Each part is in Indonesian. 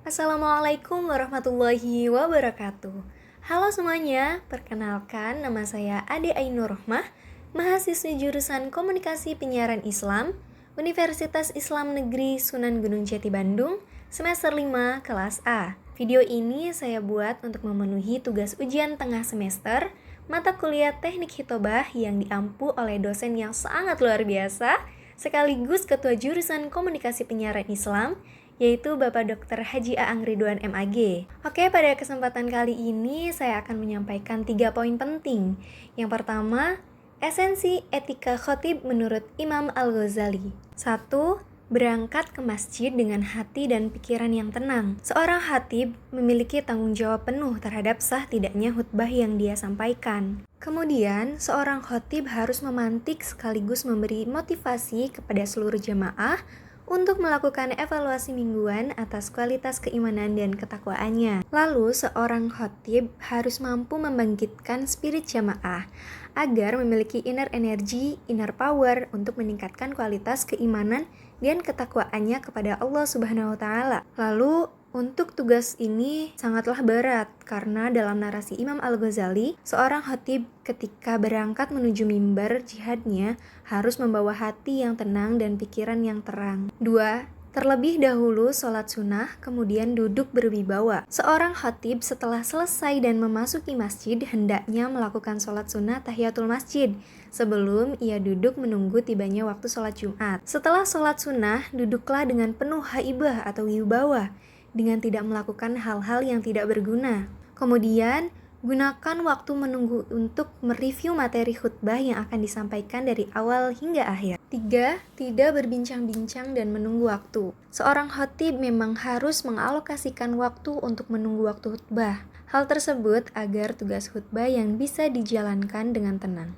Assalamualaikum warahmatullahi wabarakatuh. Halo semuanya, perkenalkan nama saya Ade Ainur Rohmah, mahasiswi jurusan Komunikasi Penyiaran Islam, Universitas Islam Negeri Sunan Gunung Jati Bandung, semester 5 kelas A. Video ini saya buat untuk memenuhi tugas ujian tengah semester mata kuliah Teknik Hitobah yang diampu oleh dosen yang sangat luar biasa, sekaligus ketua jurusan Komunikasi Penyiaran Islam, yaitu Bapak Dr. Haji Aang Ridwan MAG. Oke, pada kesempatan kali ini saya akan menyampaikan 3 poin penting. Yang pertama, esensi etika khotib menurut Imam Al-Ghazali. 1. Berangkat ke masjid dengan hati dan pikiran yang tenang. Seorang khatib memiliki tanggung jawab penuh terhadap sah tidaknya khutbah yang dia sampaikan. Kemudian, seorang khatib harus memantik sekaligus memberi motivasi kepada seluruh jamaah untuk melakukan evaluasi mingguan atas kualitas keimanan dan ketakwaannya. Lalu, seorang khatib harus mampu membangkitkan spirit jamaah agar memiliki inner energy, inner power untuk meningkatkan kualitas keimanan dan ketakwaannya kepada Allah Subhanahu wa Ta'ala. Lalu, untuk tugas ini sangatlah berat karena dalam narasi Imam Al-Ghazali, seorang khatib ketika berangkat menuju mimbar jihadnya harus membawa hati yang tenang dan pikiran yang terang. 2. Terlebih dahulu sholat sunnah, kemudian duduk berwibawa. Seorang khatib setelah selesai dan memasuki masjid hendaknya melakukan sholat sunnah tahiyatul masjid sebelum ia duduk menunggu tibanya waktu sholat Jumat. Setelah sholat sunnah, duduklah dengan penuh haibah atau wibawa, dengan tidak melakukan hal-hal yang tidak berguna. Kemudian, gunakan waktu menunggu untuk mereview materi khutbah yang akan disampaikan dari awal hingga akhir. 3. Tidak berbincang-bincang dan menunggu waktu. Seorang khatib memang harus mengalokasikan waktu untuk menunggu waktu khutbah. Hal tersebut agar tugas khutbah yang bisa dijalankan dengan tenang.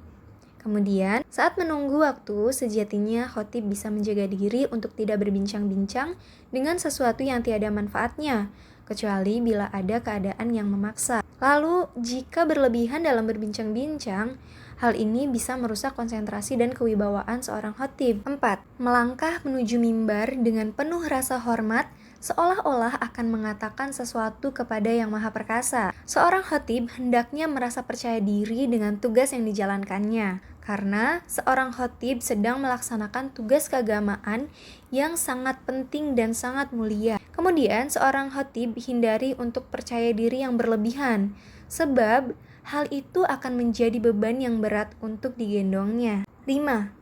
Kemudian, saat menunggu waktu, sejatinya khatib bisa menjaga diri untuk tidak berbincang-bincang dengan sesuatu yang tiada manfaatnya, kecuali bila ada keadaan yang memaksa. Lalu, jika berlebihan dalam berbincang-bincang, hal ini bisa merusak konsentrasi dan kewibawaan seorang khatib. 4. Melangkah menuju mimbar dengan penuh rasa hormat, seolah-olah akan mengatakan sesuatu kepada Yang Maha Perkasa. Seorang khatib hendaknya merasa percaya diri dengan tugas yang dijalankannya, karena seorang khatib sedang melaksanakan tugas keagamaan yang sangat penting dan sangat mulia. Kemudian, seorang khatib hindari untuk percaya diri yang berlebihan, sebab hal itu akan menjadi beban yang berat untuk digendongnya. 5.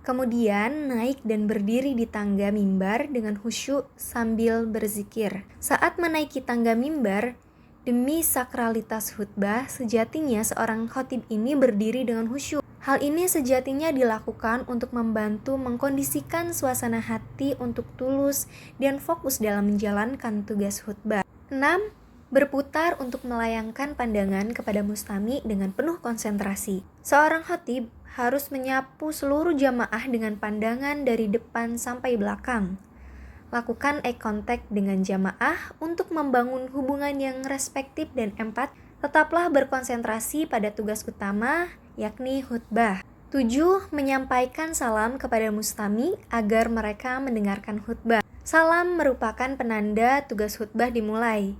Kemudian naik dan berdiri di tangga mimbar dengan khusyuk sambil berzikir. Saat menaiki tangga mimbar, demi sakralitas khutbah, sejatinya seorang khatib ini berdiri dengan khusyuk. Hal ini sejatinya dilakukan untuk membantu mengkondisikan suasana hati untuk tulus dan fokus dalam menjalankan tugas khutbah. 6. Berputar untuk melayangkan pandangan kepada mustami dengan penuh konsentrasi. Seorang khatib harus menyapu seluruh jamaah dengan pandangan dari depan sampai belakang. Lakukan eye contact dengan jamaah untuk membangun hubungan yang respektif dan empat. Tetaplah berkonsentrasi pada tugas utama, yakni khutbah. 7. Menyampaikan salam kepada mustami agar mereka mendengarkan khutbah. Salam merupakan penanda tugas khutbah dimulai.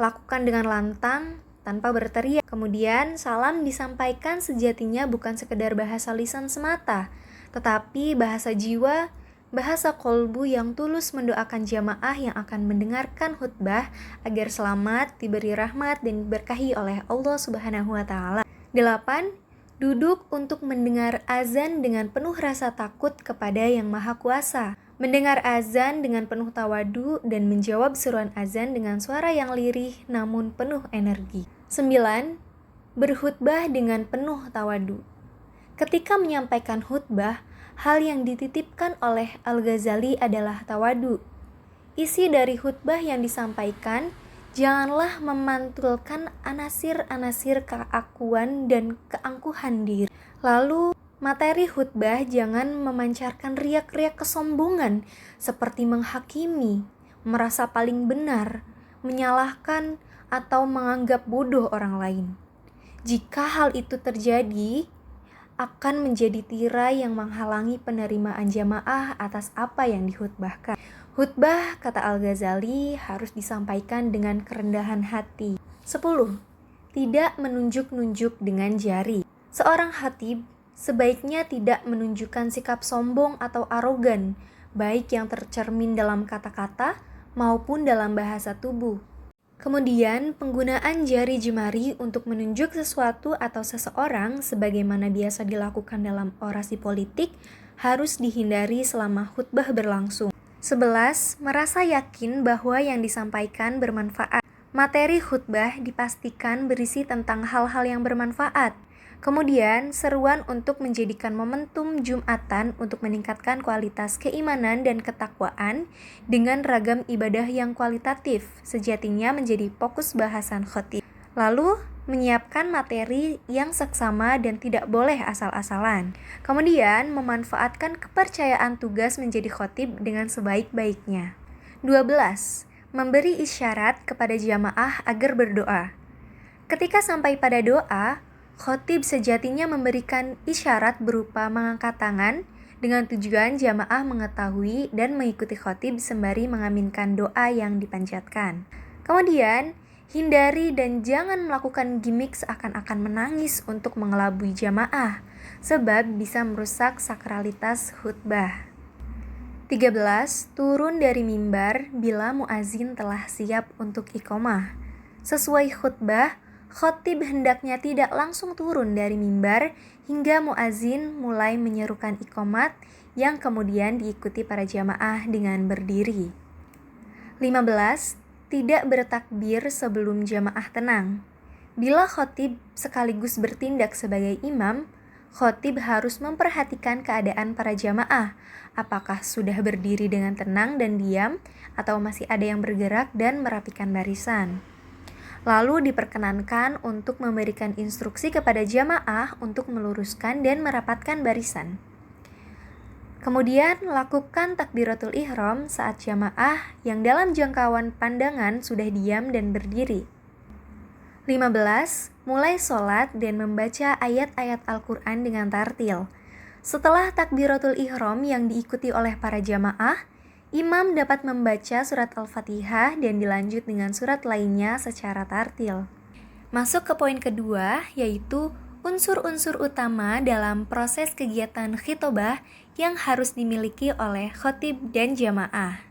Lakukan dengan lantang, tanpa berteriak. Kemudian, salam disampaikan sejatinya bukan sekedar bahasa lisan semata, tetapi bahasa jiwa, bahasa kolbu yang tulus mendoakan jamaah yang akan mendengarkan khutbah agar selamat, diberi rahmat, dan diberkahi oleh Allah Subhanahu wa Ta'ala. 8. Duduk untuk mendengar azan dengan penuh rasa takut kepada Yang Maha Kuasa. Mendengar azan dengan penuh tawadu dan menjawab seruan azan dengan suara yang lirih namun penuh energi. 9. Berkhutbah dengan penuh tawadu. Ketika menyampaikan khutbah, hal yang dititipkan oleh Al-Ghazali adalah tawadu. Isi dari khutbah yang disampaikan, janganlah memantulkan anasir-anasir keakuan dan keangkuhan diri. Lalu, materi khutbah jangan memancarkan riak-riak kesombongan seperti menghakimi, merasa paling benar, menyalahkan, atau menganggap bodoh orang lain. Jika hal itu terjadi, akan menjadi tirai yang menghalangi penerimaan jamaah atas apa yang dihutbahkan. Hutbah, kata Al-Ghazali, harus disampaikan dengan kerendahan hati. 10. Tidak menunjuk-nunjuk dengan jari. Seorang khatib sebaiknya tidak menunjukkan sikap sombong atau arogan, baik yang tercermin dalam kata-kata maupun dalam bahasa tubuh. Kemudian, penggunaan jari jemari untuk menunjuk sesuatu atau seseorang sebagaimana biasa dilakukan dalam orasi politik harus dihindari selama khutbah berlangsung. 11. Merasa yakin bahwa yang disampaikan bermanfaat. Materi khutbah dipastikan berisi tentang hal-hal yang bermanfaat. Kemudian, seruan untuk menjadikan momentum Jumatan untuk meningkatkan kualitas keimanan dan ketakwaan dengan ragam ibadah yang kualitatif sejatinya menjadi fokus bahasan khatib. Lalu, menyiapkan materi yang seksama dan tidak boleh asal-asalan. Kemudian, memanfaatkan kepercayaan tugas menjadi khatib dengan sebaik-baiknya. 12. Memberi isyarat kepada jamaah agar berdoa. Ketika sampai pada doa, khatib sejatinya memberikan isyarat berupa mengangkat tangan dengan tujuan jamaah mengetahui dan mengikuti khatib sembari mengaminkan doa yang dipanjatkan. Kemudian, hindari dan jangan melakukan gimmick seakan-akan menangis untuk mengelabui jamaah, sebab bisa merusak sakralitas khutbah. 13. Turun dari mimbar bila muazin telah siap untuk iqomah. Sesuai khutbah, khatib hendaknya tidak langsung turun dari mimbar hingga muazin mulai menyerukan iqomat yang kemudian diikuti para jamaah dengan berdiri. 15. Tidak bertakbir sebelum jamaah tenang. Bila khatib sekaligus bertindak sebagai imam, khatib harus memperhatikan keadaan para jamaah, apakah sudah berdiri dengan tenang dan diam atau masih ada yang bergerak dan merapikan barisan. Lalu diperkenankan untuk memberikan instruksi kepada jamaah untuk meluruskan dan merapatkan barisan. Kemudian lakukan takbiratul ihram saat jamaah yang dalam jangkauan pandangan sudah diam dan berdiri. 15. Mulai sholat dan membaca ayat-ayat Al-Quran dengan tartil. Setelah takbiratul ihram yang diikuti oleh para jamaah, imam dapat membaca surat Al-Fatihah dan dilanjut dengan surat lainnya secara tartil. Masuk ke poin kedua, yaitu unsur-unsur utama dalam proses kegiatan khitobah yang harus dimiliki oleh khatib dan jamaah.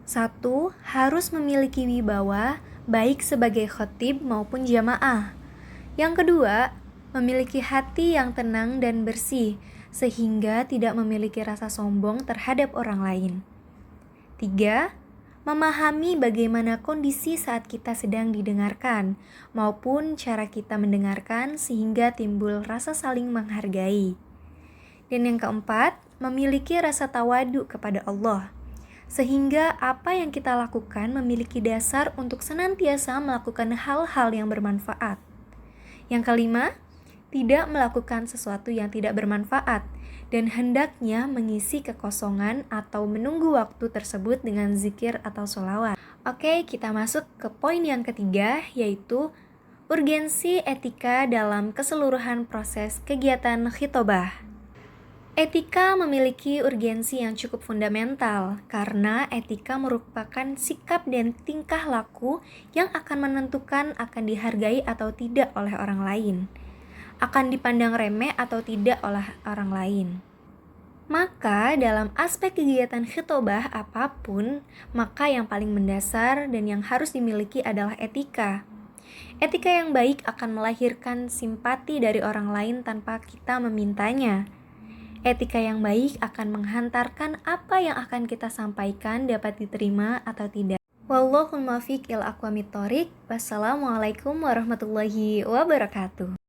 1. Harus memiliki wibawa baik sebagai khatib maupun jamaah. Yang kedua, memiliki hati yang tenang dan bersih, sehingga tidak memiliki rasa sombong terhadap orang lain. 3. Memahami bagaimana kondisi saat kita sedang didengarkan, maupun cara kita mendengarkan sehingga timbul rasa saling menghargai. Dan yang keempat, memiliki rasa tawadu kepada Allah, sehingga apa yang kita lakukan memiliki dasar untuk senantiasa melakukan hal-hal yang bermanfaat. Yang kelima, tidak melakukan sesuatu yang tidak bermanfaat, dan hendaknya mengisi kekosongan atau menunggu waktu tersebut dengan zikir atau sholawat. Oke, kita masuk ke poin yang ketiga, yaitu urgensi etika dalam keseluruhan proses kegiatan khitobah. Etika memiliki urgensi yang cukup fundamental, karena etika merupakan sikap dan tingkah laku yang akan menentukan akan dihargai atau tidak oleh orang lain, akan dipandang remeh atau tidak oleh orang lain. Maka dalam aspek kegiatan khitobah apapun, maka yang paling mendasar dan yang harus dimiliki adalah etika. Etika yang baik akan melahirkan simpati dari orang lain tanpa kita memintanya. Etika yang baik akan menghantarkan apa yang akan kita sampaikan dapat diterima atau tidak. Wallahul muwaffiq ila aqwamit thoriq. Wassalamualaikum warahmatullahi wabarakatuh.